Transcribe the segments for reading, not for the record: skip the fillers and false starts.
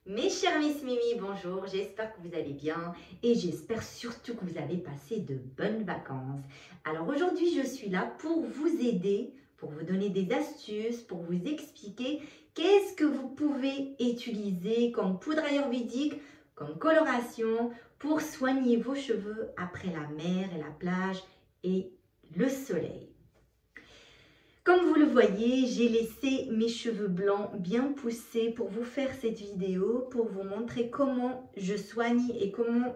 Mes chers Miss Mimi, bonjour, j'espère que vous allez bien et j'espère surtout que vous avez passé de bonnes vacances. Alors aujourd'hui, je suis là pour vous aider, pour vous donner des astuces, pour vous expliquer qu'est-ce que vous pouvez utiliser comme poudre ayurvédique, comme coloration pour soigner vos cheveux après la mer et la plage et le soleil. Comme vous le voyez, j'ai laissé mes cheveux blancs bien poussés pour vous faire cette vidéo, pour vous montrer comment je soigne et comment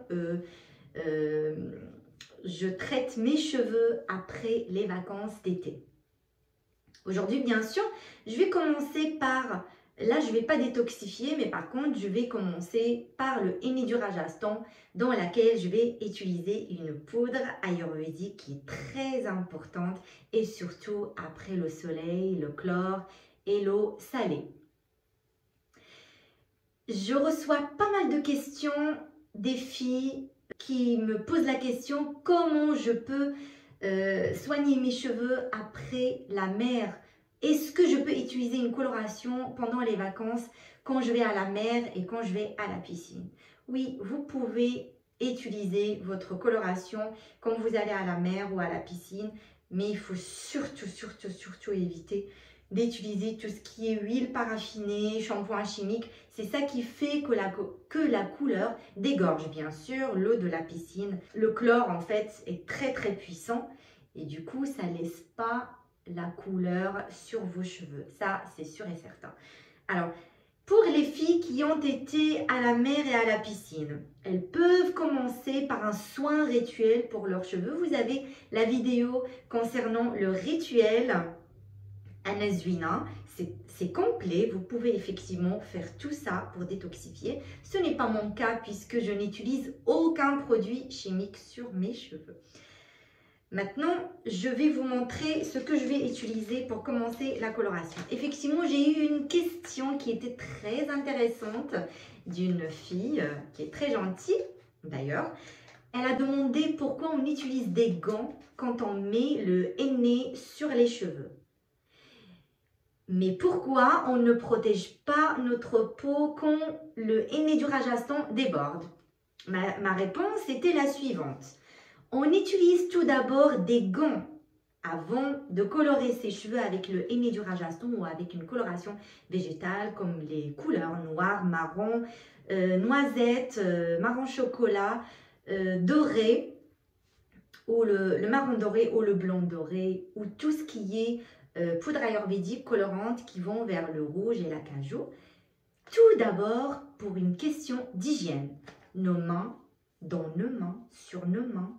je traite mes cheveux après les vacances d'été. Aujourd'hui, bien sûr, je vais commencer par, là je ne vais pas détoxifier, mais par contre, je vais commencer par le Henné du Rajasthan, dans laquelle je vais utiliser une poudre ayurvédique qui est très importante, et surtout après le soleil, le chlore et l'eau salée. Je reçois pas mal de questions des filles qui me posent la question comment je peux soigner mes cheveux après la mer. Est-ce que je peux utiliser une coloration pendant les vacances quand je vais à la mer et quand je vais à la piscine? Oui, vous pouvez utiliser votre coloration quand vous allez à la mer ou à la piscine, mais il faut surtout éviter d'utiliser tout ce qui est huile paraffinée, shampoing chimique. C'est ça qui fait que la couleur dégorge, bien sûr, l'eau de la piscine. Le chlore, en fait, est très puissant et du coup, ça ne laisse pas la couleur sur vos cheveux. Ça, c'est sûr et certain. Alors, pour les filles qui ont été à la mer et à la piscine, elles peuvent commencer par un soin rituel pour leurs cheveux. Vous avez la vidéo concernant le rituel Anasvina, c'est complet, vous pouvez effectivement faire tout ça pour détoxifier. Ce n'est pas mon cas puisque je n'utilise aucun produit chimique sur mes cheveux. Maintenant, je vais vous montrer ce que je vais utiliser pour commencer la coloration. Effectivement, j'ai eu une question qui était très intéressante d'une fille qui est très gentille d'ailleurs. Elle a demandé pourquoi on utilise des gants quand on met le henné sur les cheveux. Mais pourquoi on ne protège pas notre peau quand le Henné du Rajasthan déborde? Ma réponse était la suivante. On utilise tout d'abord des gants avant de colorer ses cheveux avec le Henné du Rajasthan ou avec une coloration végétale comme les couleurs noires, marron, noisette, marron chocolat, doré, ou le marron doré ou le blanc doré, ou tout ce qui est poudre ayurvédique colorante qui vont vers le rouge et l'acajou. Tout d'abord, pour une question d'hygiène. Nos mains, dans nos mains, sur nos mains,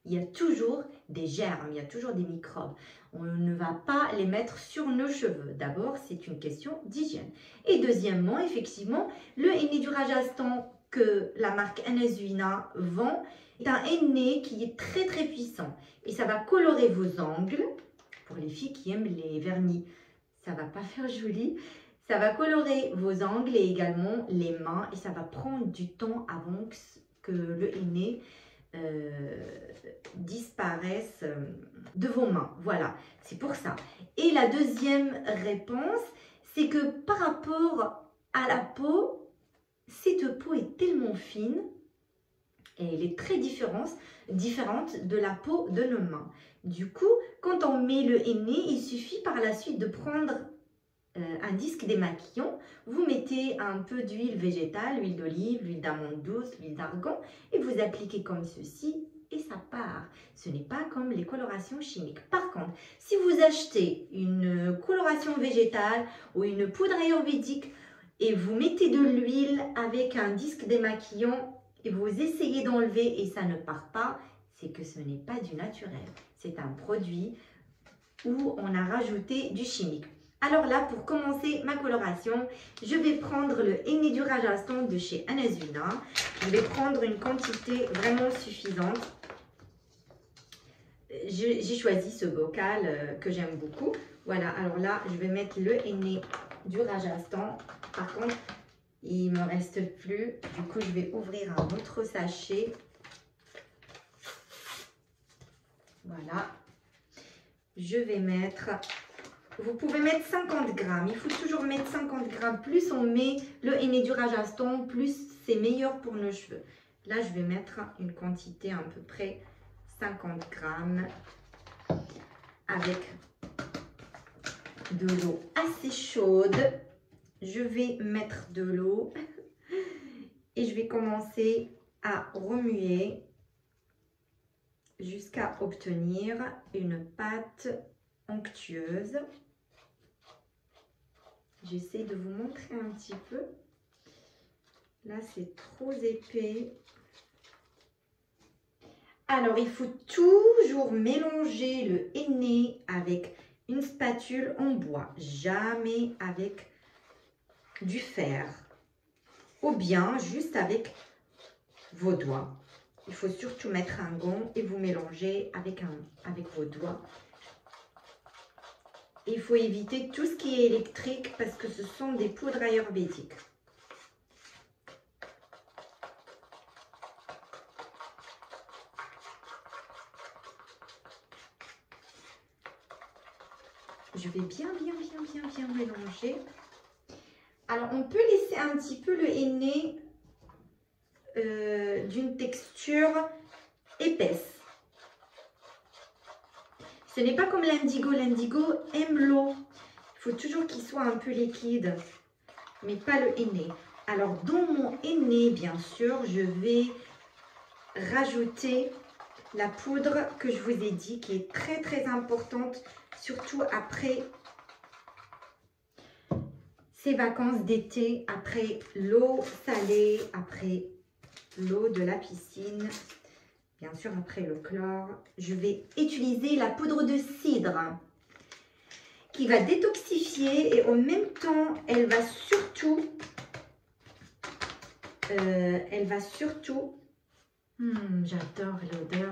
il y a toujours des germes, il y a toujours des microbes. On ne va pas les mettre sur nos cheveux. D'abord, c'est une question d'hygiène. Et deuxièmement, effectivement, le Henné du Rajasthan que la marque Anasvina vend est un henné qui est très puissant. Et ça va colorer vos ongles. Pour les filles qui aiment les vernis, ça va pas faire joli. Ça va colorer vos ongles et également les mains. Et ça va prendre du temps avant que le henné disparaisse de vos mains. Voilà, c'est pour ça. Et la deuxième réponse, c'est que par rapport à la peau, cette peau est tellement fine et elle est très différente de la peau de nos mains. Du coup, quand on met le henné, il suffit par la suite de prendre un disque démaquillant. Vous mettez un peu d'huile végétale, l'huile d'olive, l'huile d'amande douce, l'huile d'argan et vous appliquez comme ceci et ça part. Ce n'est pas comme les colorations chimiques. Par contre, si vous achetez une coloration végétale ou une poudre ayurvédique et vous mettez de l'huile avec un disque démaquillant et vous essayez d'enlever et ça ne part pas, c'est que ce n'est pas du naturel. C'est un produit où on a rajouté du chimique. Alors là, pour commencer ma coloration, je vais prendre le Henné du Rajasthan de chez Anasvina. Je vais prendre une quantité vraiment suffisante. J'ai choisi ce bocal que j'aime beaucoup. Voilà, alors là, je vais mettre le Henné du Rajasthan. Par contre, il ne me reste plus. Du coup, je vais ouvrir un autre sachet. Voilà. Je vais mettre vous pouvez mettre 50 grammes. Il faut toujours mettre 50 grammes. Plus on met le henné du Rajasthan, plus c'est meilleur pour nos cheveux. Là, je vais mettre une quantité à peu près 50 grammes avec de l'eau assez chaude. Je vais mettre de l'eau et je vais commencer à remuer jusqu'à obtenir une pâte onctueuse. J'essaie de vous montrer un petit peu. Là, c'est trop épais. Alors, il faut toujours mélanger le henné avec une spatule en bois, jamais avec du fer, ou bien juste avec vos doigts. Il faut surtout mettre un gant et vous mélanger avec vos doigts. Il faut éviter tout ce qui est électrique parce que ce sont des poudres ayurvédiques. Je vais bien mélanger. Alors, on peut laisser un petit peu le henné d'une texture épaisse. Ce n'est pas comme l'indigo. L'indigo aime l'eau. Il faut toujours qu'il soit un peu liquide, mais pas le henné. Alors, dans mon henné, bien sûr, je vais rajouter la poudre que je vous ai dit, qui est très importante, surtout après ces vacances d'été, après l'eau salée, après l'eau de la piscine, bien sûr après le chlore. Je vais utiliser la poudre de cidre qui va détoxifier et en même temps, elle va surtout j'adore l'odeur.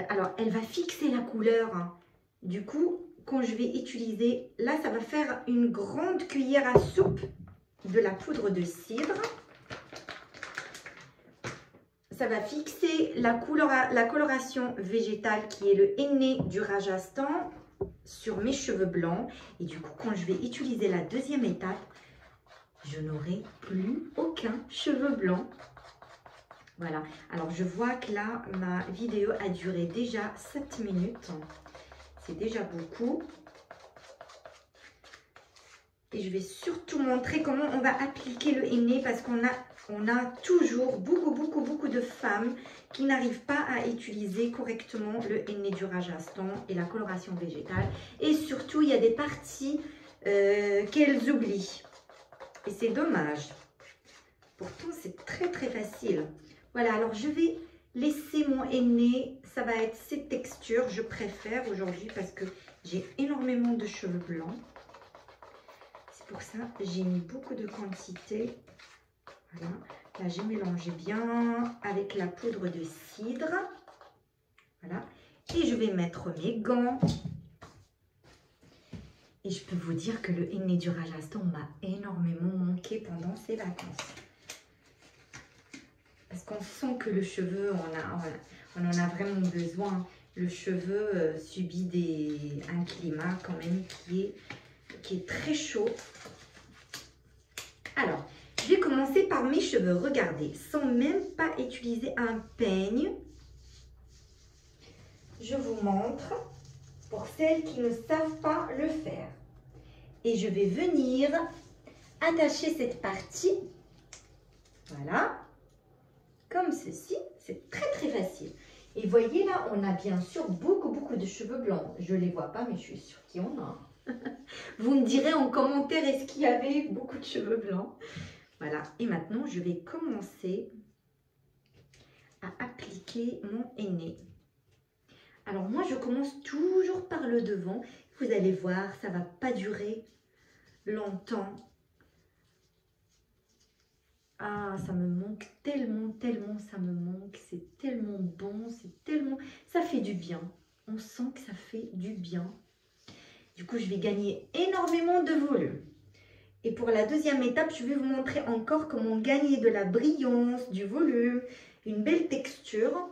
Alors, elle va fixer la couleur. Du coup, quand je vais utiliser, là, ça va faire une grande cuillère à soupe de la poudre de cidre. Ça va fixer la coloration végétale qui est le henné du Rajasthan sur mes cheveux blancs. Et du coup, quand je vais utiliser la deuxième étape, je n'aurai plus aucun cheveu blanc. Voilà. Alors, je vois que là, ma vidéo a duré déjà 7 minutes. C'est déjà beaucoup. Et je vais surtout montrer comment on va appliquer le henné parce qu'on a toujours beaucoup de femmes qui n'arrivent pas à utiliser correctement le henné du Rajasthan et la coloration végétale. Et surtout, il y a des parties qu'elles oublient. Et c'est dommage. Pourtant, c'est très facile. Voilà, alors je vais laisser mon henné. Ça va être cette texture. Je préfère aujourd'hui parce que j'ai énormément de cheveux blancs. C'est pour ça que j'ai mis beaucoup de quantité. Voilà. Là, j'ai mélangé bien avec la poudre de cidre. Voilà. Et je vais mettre mes gants. Et je peux vous dire que le henné du Rajasthan m'a énormément manqué pendant ces vacances. Parce qu'on sent que le cheveu, on en a vraiment besoin. Le cheveu subit un climat quand même qui est très chaud. Alors, je vais commencer par mes cheveux. Regardez, sans même pas utiliser un peigne. Je vous montre pour celles qui ne savent pas le faire. Et je vais venir attacher cette partie. Voilà. Comme ceci, c'est très facile. Et voyez là, on a bien sûr beaucoup de cheveux blancs. Je ne les vois pas, mais je suis sûre qu'il y en a. Vous me direz en commentaire, est-ce qu'il y avait beaucoup de cheveux blancs? Voilà. Et maintenant, je vais commencer à appliquer mon henné. Alors moi, je commence toujours par le devant. Vous allez voir, ça ne va pas durer longtemps. Ah, ça me manque tellement, ça me manque. C'est tellement bon, c'est tellement... Ça fait du bien. On sent que ça fait du bien. Du coup, je vais gagner énormément de volume. Et pour la deuxième étape, je vais vous montrer encore comment gagner de la brillance, du volume, une belle texture.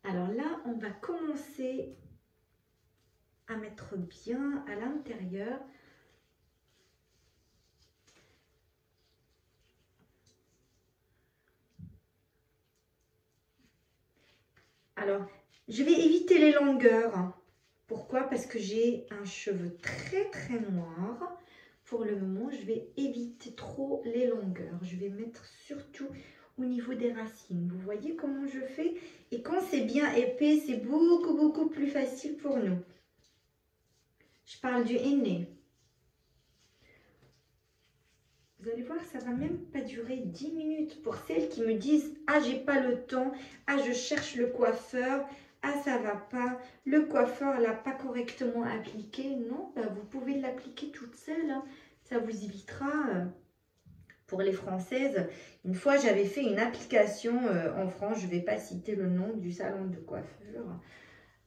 Alors là, on va commencer à mettre bien à l'intérieur. Alors, je vais éviter les longueurs. Pourquoi? Parce que j'ai un cheveu très noir. Pour le moment, je vais éviter trop les longueurs. Je vais mettre surtout au niveau des racines. Vous voyez comment je fais? Et quand c'est bien épais, c'est beaucoup plus facile pour nous. Je parle du henné. Vous allez voir, ça va même pas durer 10 minutes. Pour celles qui me disent « Ah, j'ai pas le temps. Ah, je cherche le coiffeur. Ah, ça va pas. Le coiffeur l'a pas correctement appliqué. » Non, bah, vous pouvez l'appliquer toute seule. Hein. Ça vous évitera. Pour les Françaises, une fois, j'avais fait une application en France. Je vais pas citer le nom du salon de coiffure.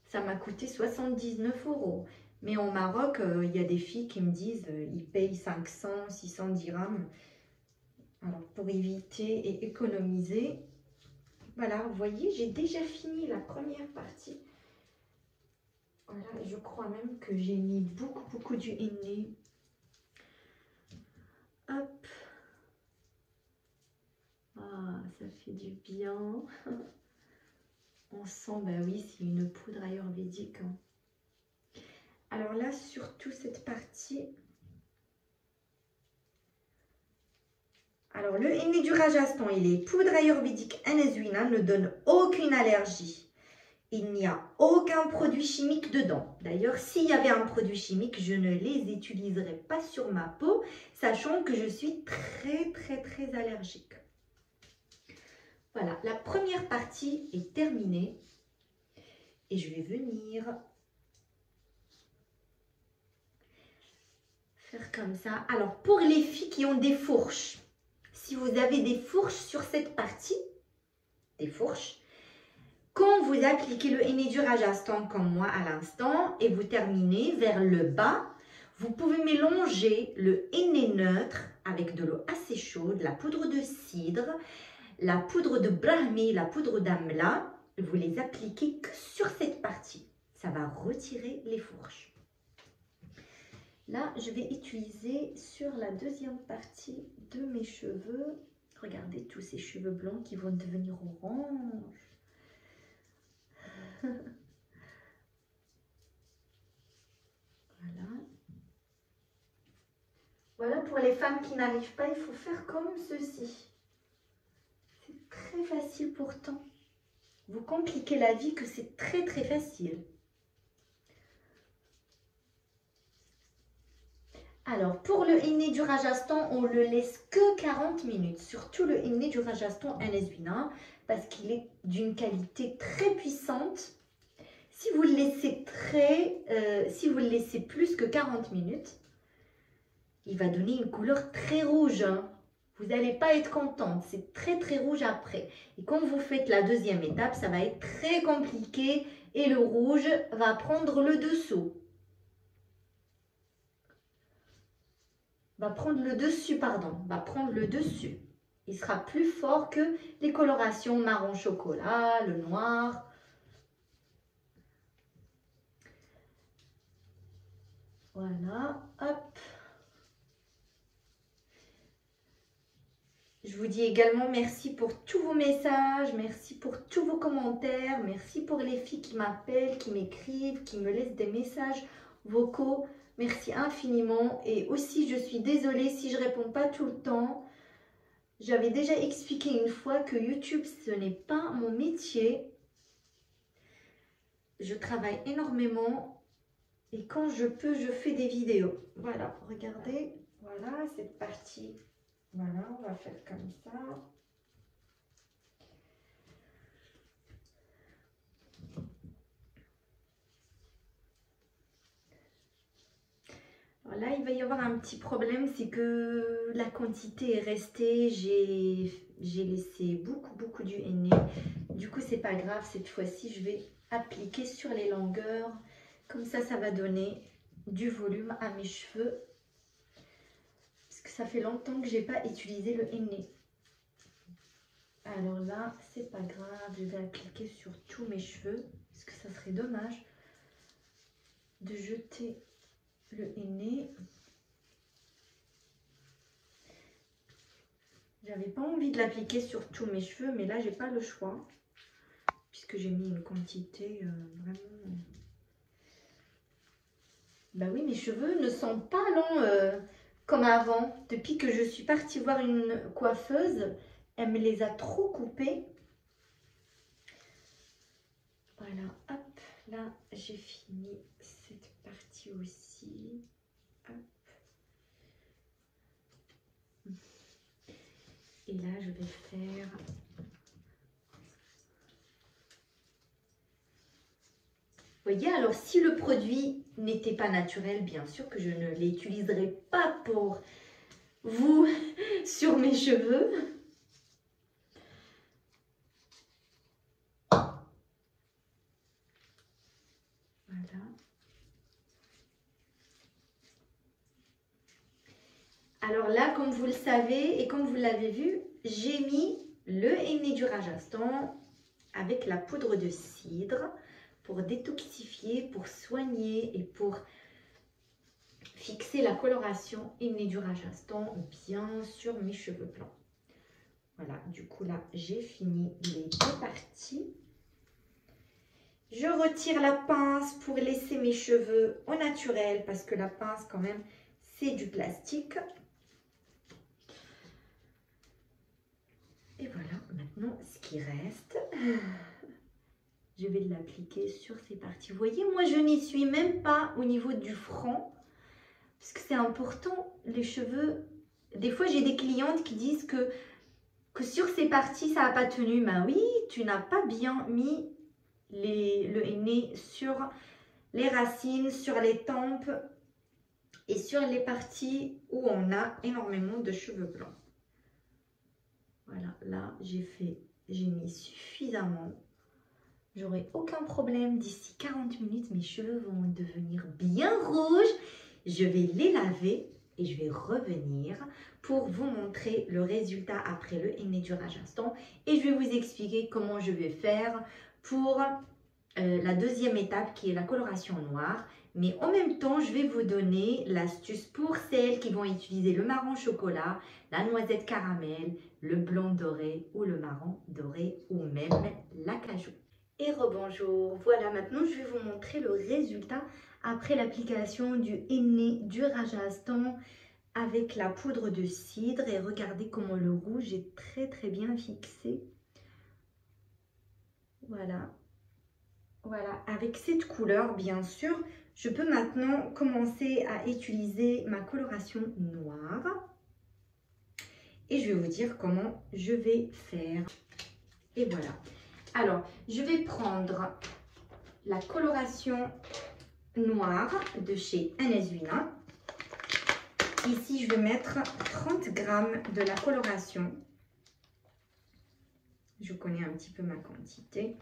Ça m'a coûté 79 €. Mais au Maroc, il y a des filles qui me disent ils payent 500, 600 dirhams. Alors, pour éviter et économiser, voilà, vous voyez, j'ai déjà fini la première partie. Voilà, je crois même que j'ai mis beaucoup du henné. Hop. Ah, ça fait du bien. On sent, bah oui, c'est une poudre ayurvédique. Hein. Alors là, surtout cette partie. Alors, le henné du Rajasthan, il est poudre ayurvédique Aneswina, ne donne aucune allergie. Il n'y a aucun produit chimique dedans. D'ailleurs, s'il y avait un produit chimique, je ne les utiliserais pas sur ma peau, sachant que je suis très allergique. Voilà, la première partie est terminée. Et je vais venir faire comme ça. Alors, pour les filles qui ont des fourches, si vous avez des fourches sur cette partie, des fourches, quand vous appliquez le henné du Rajasthan comme moi à l'instant et vous terminez vers le bas, vous pouvez mélanger le henné neutre avec de l'eau assez chaude, la poudre de cidre, la poudre de brahmi, la poudre d'amla. Vous les appliquez que sur cette partie. Ça va retirer les fourches. Là, je vais utiliser sur la deuxième partie de mes cheveux. Regardez tous ces cheveux blancs qui vont devenir orange. Voilà. Voilà, pour les femmes qui n'arrivent pas, il faut faire comme ceci. C'est très facile pourtant. Vous compliquez la vie que c'est très facile. Alors, pour le henné du Rajasthan, on le laisse que 40 minutes. Surtout le henné du Rajasthan Aneswina, parce qu'il est d'une qualité très puissante. Si vous le laissez plus que 40 minutes, il va donner une couleur très rouge. Hein. Vous n'allez pas être contente. C'est très rouge après. Et quand vous faites la deuxième étape, ça va être très compliqué et le rouge va prendre le dessous. Va prendre le dessus. Il sera plus fort que les colorations marron chocolat, le noir. Voilà, hop. Je vous dis également merci pour tous vos messages, merci pour tous vos commentaires, merci pour les filles qui m'appellent, qui m'écrivent, qui me laissent des messages vocaux. Merci infiniment et aussi je suis désolée si je ne réponds pas tout le temps. J'avais déjà expliqué une fois que YouTube ce n'est pas mon métier. Je travaille énormément et quand je peux je fais des vidéos. Voilà, regardez, voilà cette partie. Voilà, on va faire comme ça. Alors là, il va y avoir un petit problème, c'est que la quantité est restée. J'ai laissé beaucoup du henné. Du coup, c'est pas grave. Cette fois-ci, je vais appliquer sur les longueurs. Comme ça va donner du volume à mes cheveux. Parce que ça fait longtemps que j'ai pas utilisé le henné. Alors là, c'est pas grave. Je vais appliquer sur tous mes cheveux. Parce que ça serait dommage de jeter le henné. J'avais pas envie de l'appliquer sur tous mes cheveux, mais là j'ai pas le choix puisque j'ai mis une quantité vraiment. Bah oui, mes cheveux ne sont pas longs comme avant. Depuis que je suis partie voir une coiffeuse, elle me les a trop coupés. Voilà, hop, là j'ai fini cette partie aussi. Hop. Et là je vais faire... Vous voyez, alors si le produit n'était pas naturel, bien sûr que je ne l'utiliserai pas pour vous sur mes cheveux. Voilà. Alors là, comme vous le savez et comme vous l'avez vu, j'ai mis le henné du Rajasthan avec la poudre de cidre pour détoxifier, pour soigner et pour fixer la coloration henné du Rajasthan bien sur mes cheveux blancs. Voilà, du coup là, j'ai fini les deux parties. Je retire la pince pour laisser mes cheveux au naturel parce que la pince quand même, c'est du plastique. Et voilà, maintenant ce qui reste, je vais l'appliquer sur ces parties. Vous voyez, moi je n'y suis même pas au niveau du front parce que c'est important, les cheveux. Des fois j'ai des clientes qui disent que sur ces parties ça n'a pas tenu. Ben oui, tu n'as pas bien mis le henné sur les racines, sur les tempes et sur les parties où on a énormément de cheveux blancs. Voilà, là j'ai mis suffisamment. J'aurai aucun problème. D'ici 40 minutes, mes cheveux vont devenir bien rouges. Je vais les laver et je vais revenir pour vous montrer le résultat après le henné du Rajasthan. Et je vais vous expliquer comment je vais faire pour la deuxième étape qui est la coloration noire. Mais en même temps, je vais vous donner l'astuce pour celles qui vont utiliser le marron chocolat, la noisette caramel, le blanc doré ou le marron doré ou même l'acajou. Et rebonjour, voilà, maintenant je vais vous montrer le résultat après l'application du henné du Rajasthan avec la poudre de cidre. Et regardez comment le rouge est très bien fixé. Voilà. Voilà, avec cette couleur, bien sûr, je peux maintenant commencer à utiliser ma coloration noire. Et je vais vous dire comment je vais faire. Et voilà. Alors, je vais prendre la coloration noire de chez Anne-Zuina. Ici, je vais mettre 30 g de la coloration. Je connais un petit peu ma quantité.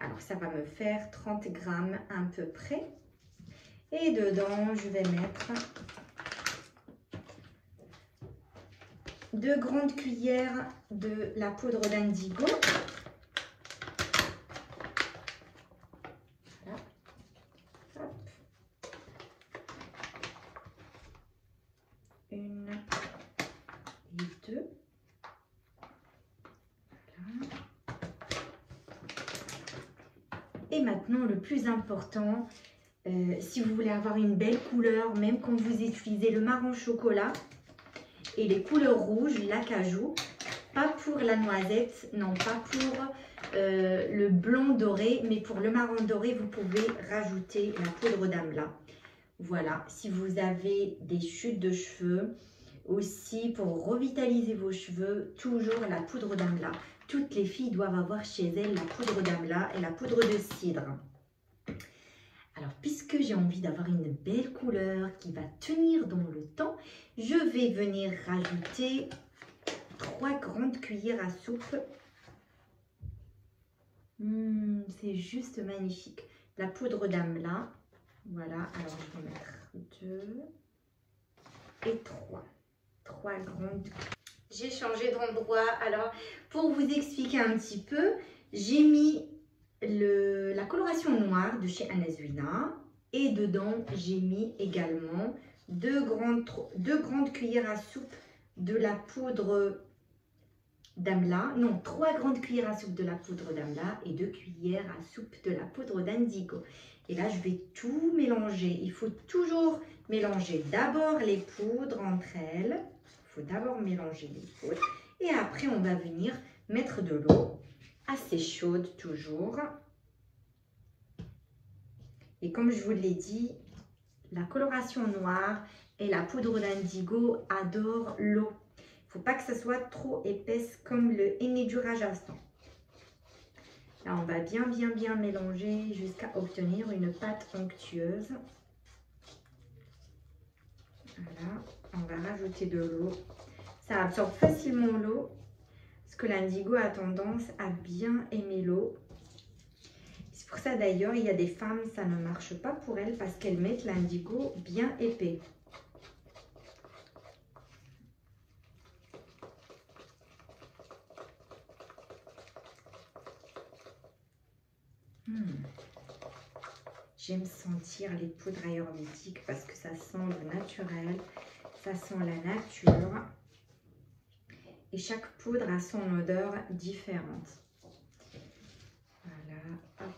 Alors, ça va me faire 30 g à peu près. Et dedans, je vais mettre 2 grandes cuillères de la poudre d'indigo. Voilà. Hop. 1 et 2. Voilà. Et maintenant, le plus important, si vous voulez avoir une belle couleur, même quand vous utilisez le marron chocolat et les couleurs rouges, l'acajou, pas pour la noisette, non pas pour le blanc doré, mais pour le marron doré, vous pouvez rajouter la poudre d'amla. Voilà, si vous avez des chutes de cheveux, aussi pour revitaliser vos cheveux, toujours la poudre d'amla. Toutes les filles doivent avoir chez elles la poudre d'amla et la poudre de cidre. Alors, puisque j'ai envie d'avoir une belle couleur qui va tenir dans le temps, je vais venir rajouter 3 grandes cuillères à soupe. C'est juste magnifique. La poudre d'amla. Voilà, alors je vais mettre 2 et 3. 3 grandes cuillères. J'ai changé d'endroit. Alors, pour vous expliquer un petit peu, j'ai mis la coloration noire de chez Anne-Zuina. Et dedans, j'ai mis également 2 grandes cuillères à soupe de la poudre d'amla. Non, 3 grandes cuillères à soupe de la poudre d'amla et 2 cuillères à soupe de la poudre d'indigo. Et là, je vais tout mélanger. Il faut toujours mélanger d'abord les poudres entre elles. Il faut d'abord mélanger les poudres. Et après, on va venir mettre de l'eau assez chaude toujours. Et comme je vous l'ai dit, la coloration noire et la poudre d'indigo adorent l'eau. Il ne faut pas que ça soit trop épaisse comme le henné du Rajasthan. Là, on va bien mélanger jusqu'à obtenir une pâte onctueuse. Voilà, on va rajouter de l'eau. Ça absorbe facilement l'eau parce que l'indigo a tendance à bien aimer l'eau. C'est pour ça d'ailleurs, il y a des femmes, ça ne marche pas pour elles parce qu'elles mettent l'indigo bien épais. J'aime sentir les poudres ayurvédiques parce que ça sent le naturel, ça sent la nature. Et chaque poudre a son odeur différente. Voilà, hop.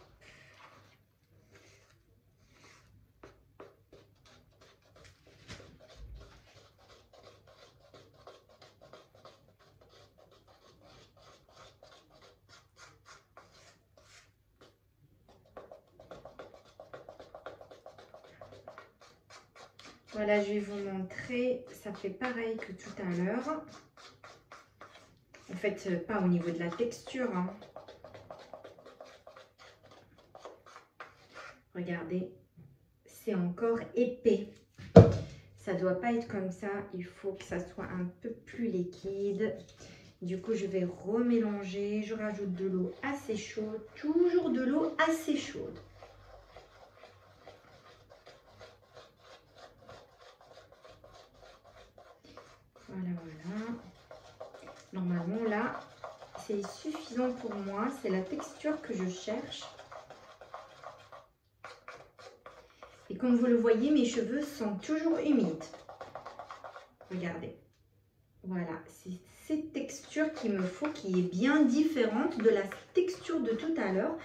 Voilà, je vais vous montrer, ça fait pareil que tout à l'heure. En fait, pas au niveau de la texture, hein. Regardez, c'est encore épais. Ça ne doit pas être comme ça, il faut que ça soit un peu plus liquide. Du coup, je vais remélanger, je rajoute de l'eau assez chaude, toujours de l'eau assez chaude. Voilà, voilà. Normalement, là, c'est suffisant pour moi. C'est la texture que je cherche. Et comme vous le voyez, mes cheveux sont toujours humides. Regardez. Voilà, c'est cette texture qu'il me faut, qui est bien différente de la texture de tout à l'heure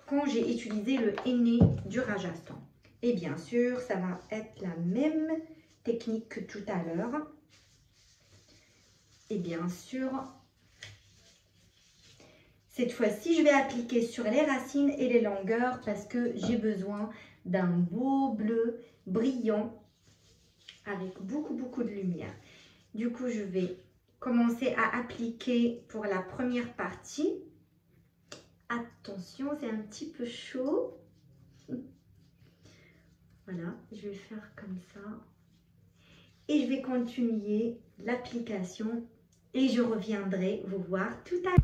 quand j'ai utilisé le henné du Rajasthan. Et bien sûr, ça va être la même technique que tout à l'heure. Et bien sûr, cette fois-ci, je vais appliquer sur les racines et les longueurs parce que j'ai besoin d'un beau bleu brillant avec beaucoup de lumière. Du coup, je vais commencer à appliquer pour la première partie. Attention, c'est un petit peu chaud. Voilà, je vais faire comme ça. Et je vais continuer l'application et je reviendrai vous voir tout à l'heure.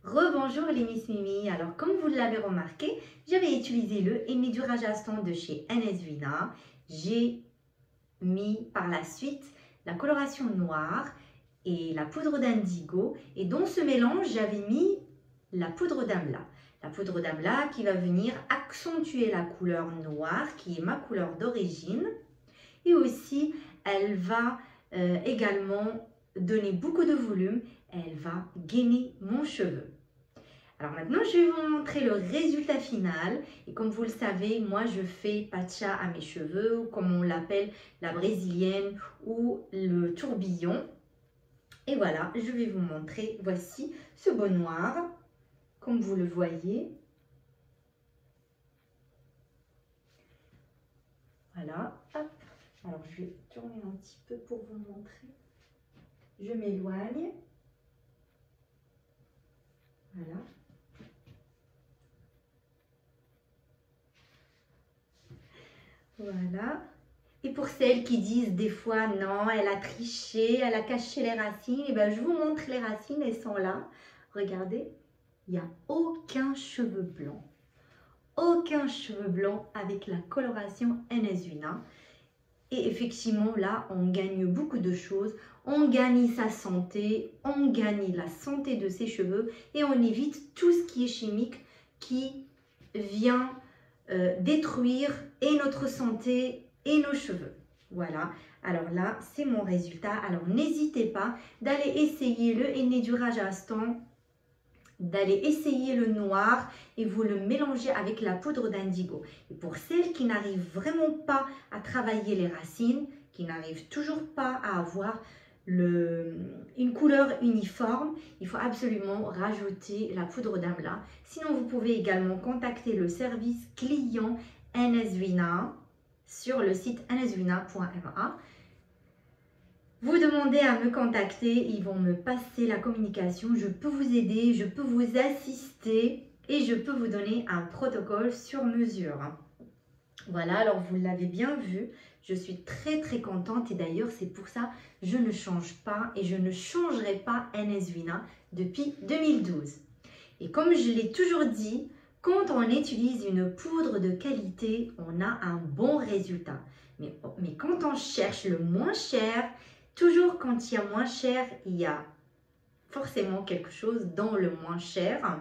Rebonjour les Miss Mimi. Alors comme vous l'avez remarqué, j'avais utilisé le henné du Rajasthan de chez NS-Vina. J'ai mis par la suite la coloration noire et la poudre d'indigo. Et dans ce mélange, j'avais mis la poudre d'amla. La poudre d'amla qui va venir accentuer la couleur noire, qui est ma couleur d'origine. Et aussi, elle va également donner beaucoup de volume. Elle va gainer mon cheveu. Alors maintenant, je vais vous montrer le résultat final. Et comme vous le savez, moi, je fais pacha à mes cheveux, ou comme on l'appelle la brésilienne ou le tourbillon. Et voilà, je vais vous montrer, voici ce beau noir, comme vous le voyez. Voilà, hop. Alors, je vais tourner un petit peu pour vous montrer. Je m'éloigne. Voilà. Voilà. Et pour celles qui disent des fois, non, elle a triché, elle a caché les racines, et bien je vous montre les racines, elles sont là. Regardez, il n'y a aucun cheveu blanc. Aucun cheveu blanc avec la coloration NS-Vina. Et effectivement, là, on gagne beaucoup de choses. On gagne sa santé, on gagne la santé de ses cheveux et on évite tout ce qui est chimique qui vient détruire et notre santé et nos cheveux. Voilà, alors là, c'est mon résultat. Alors, n'hésitez pas d'aller essayer le henné du Rajasthan, d'aller essayer le noir et vous le mélangez avec la poudre d'indigo. Et pour celles qui n'arrivent vraiment pas à travailler les racines, qui n'arrivent toujours pas à avoir une couleur uniforme, il faut absolument rajouter la poudre d'amla. Sinon, vous pouvez également contacter le service client NSVina sur le site nsvina.ma. Vous demandez à me contacter, ils vont me passer la communication, je peux vous aider, je peux vous assister et je peux vous donner un protocole sur mesure. Voilà, alors vous l'avez bien vu, je suis très contente et d'ailleurs c'est pour ça que je ne change pas et je ne changerai pas NSVina depuis 2012. Et comme je l'ai toujours dit, quand on utilise une poudre de qualité, on a un bon résultat. Mais quand on cherche le moins cher, toujours quand il y a moins cher, il y a forcément quelque chose dans le moins cher.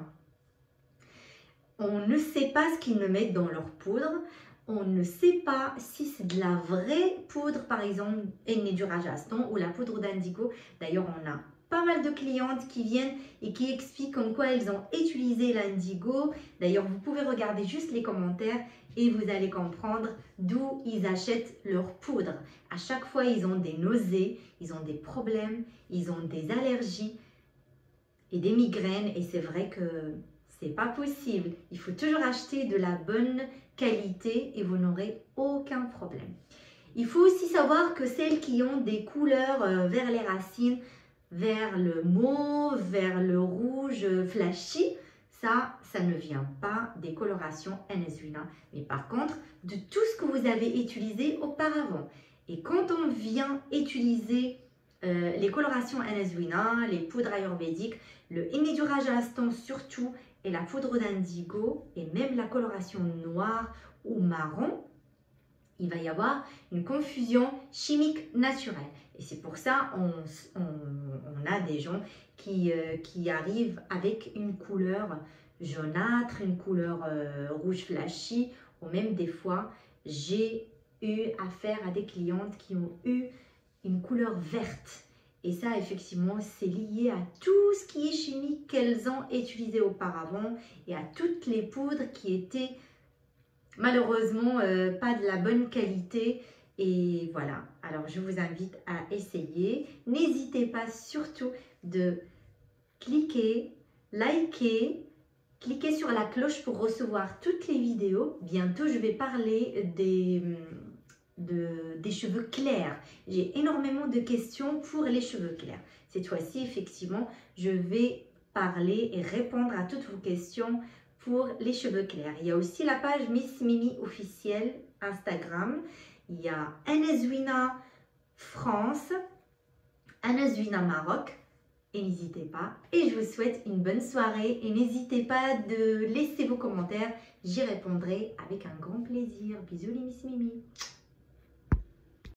On ne sait pas ce qu'ils mettent dans leur poudre. On ne sait pas si c'est de la vraie poudre, par exemple, henné du Rajasthan ou la poudre d'indigo. D'ailleurs, on a pas mal de clientes qui viennent et qui expliquent comme quoi elles ont utilisé l'indigo. D'ailleurs, vous pouvez regarder juste les commentaires et vous allez comprendre d'où ils achètent leur poudre. À chaque fois, ils ont des nausées, ils ont des problèmes, ils ont des allergies et des migraines. Et c'est vrai que c'est pas possible. Il faut toujours acheter de la bonne qualité et vous n'aurez aucun problème. Il faut aussi savoir que celles qui ont des couleurs vers les racines, vers le mauve, vers le rouge flashy, ça ne vient pas des colorations NSVina, mais par contre de tout ce que vous avez utilisé auparavant. Et quand on vient utiliser les colorations NSVina, les poudres ayurvédiques, le henné du Rajasthan surtout, et la poudre d'indigo, et même la coloration noire ou marron, il va y avoir une confusion chimique naturelle. Et c'est pour ça on a des gens qui arrivent avec une couleur jaunâtre, une couleur rouge flashy, ou même des fois, j'ai eu affaire à des clientes qui ont eu une couleur verte. Et ça, effectivement, c'est lié à tout ce qui est chimique qu'elles ont utilisé auparavant et à toutes les poudres qui étaient malheureusement pas de la bonne qualité. Et voilà, alors je vous invite à essayer. N'hésitez pas surtout de cliquer, liker, cliquer sur la cloche pour recevoir toutes les vidéos. Bientôt, je vais parler des cheveux clairs. J'ai énormément de questions pour les cheveux clairs. Cette fois-ci, effectivement, je vais parler et répondre à toutes vos questions pour les cheveux clairs. Il y a aussi la page Miss Mimi officielle Instagram. Il y a NSVina France, NSVina Maroc. Et n'hésitez pas. Et je vous souhaite une bonne soirée. Et n'hésitez pas de laisser vos commentaires. J'y répondrai avec un grand plaisir. Bisous les Miss Mimi.